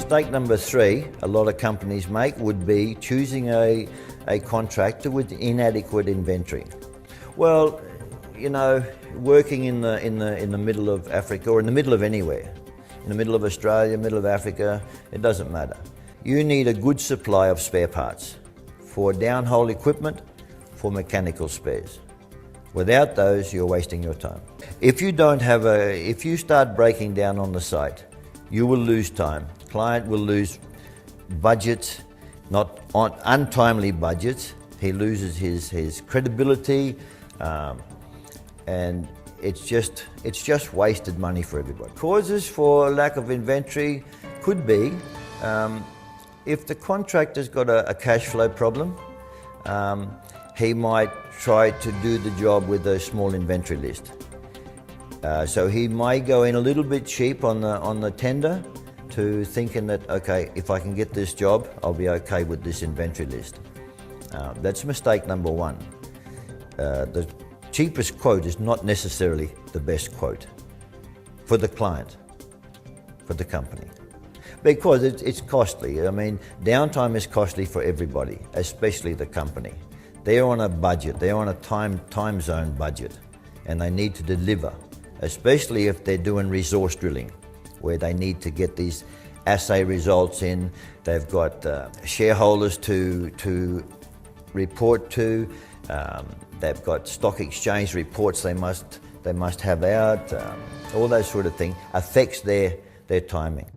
Mistake number 3 a lot of companies make would be choosing a contractor with inadequate inventory. Well, you know, working in the middle of Africa, or in the middle of anywhere, in the middle of Australia, middle of Africa, it doesn't matter. You need a good supply of spare parts for downhole equipment, for mechanical spares. Without those, you're wasting your time. If you start breaking down on the site, you will lose time. Client will lose budgets, not on untimely budgets. He loses his credibility, and it's just wasted money for everybody. Causes for lack of inventory could be if the contractor's got a cash flow problem. He might try to do the job with a small inventory list. So he might go in a little bit cheap on the tender, to thinking that, okay, if I can get this job, I'll be okay with this inventory list. That's mistake number 1. The cheapest quote is not necessarily the best quote for the client, for the company, because it's costly. I mean, downtime is costly for everybody, especially the company. They're on a budget, they're on a time zone budget, and they need to deliver, especially if they're doing resource drilling, where they need to get these assay results in. They've got shareholders to report to. They've got stock exchange reports they must have out. All those sort of things affects their timing.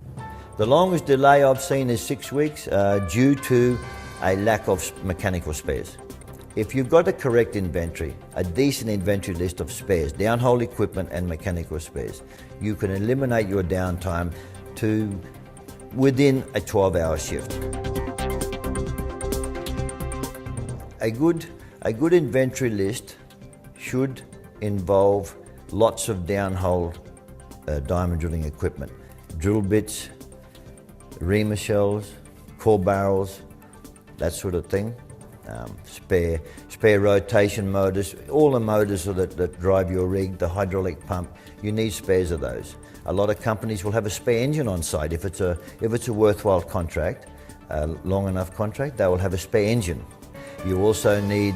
The longest delay I've seen is 6 weeks due to a lack of mechanical spares. If you've got a correct inventory, a decent inventory list of spares, downhole equipment and mechanical spares, you can eliminate your downtime to within a 12-hour shift. A good inventory list should involve lots of downhole diamond drilling equipment, drill bits, reamer shells, core barrels, that sort of thing. Spare rotation motors, all the motors that drive your rig, the hydraulic pump, you need spares of those. A lot of companies will have a spare engine on site. If it's a worthwhile contract, a long enough contract, they will have a spare engine. You also need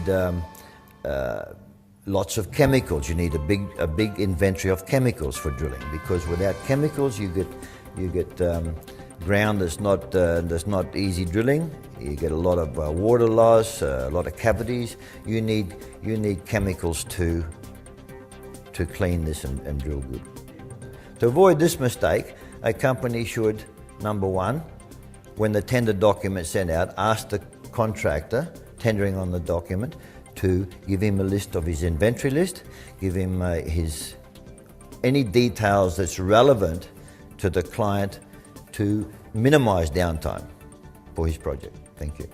lots of chemicals. You need a big inventory of chemicals for drilling, because without chemicals you get ground that's not easy drilling. You get a lot of water loss, a lot of cavities. You need chemicals to clean this and drill good. To avoid this mistake, a company should, number 1, when the tender document's sent out, ask the contractor tendering on the document to give him a list of his inventory list, give him any details that's relevant to the client to minimise downtime for his project. Thank you.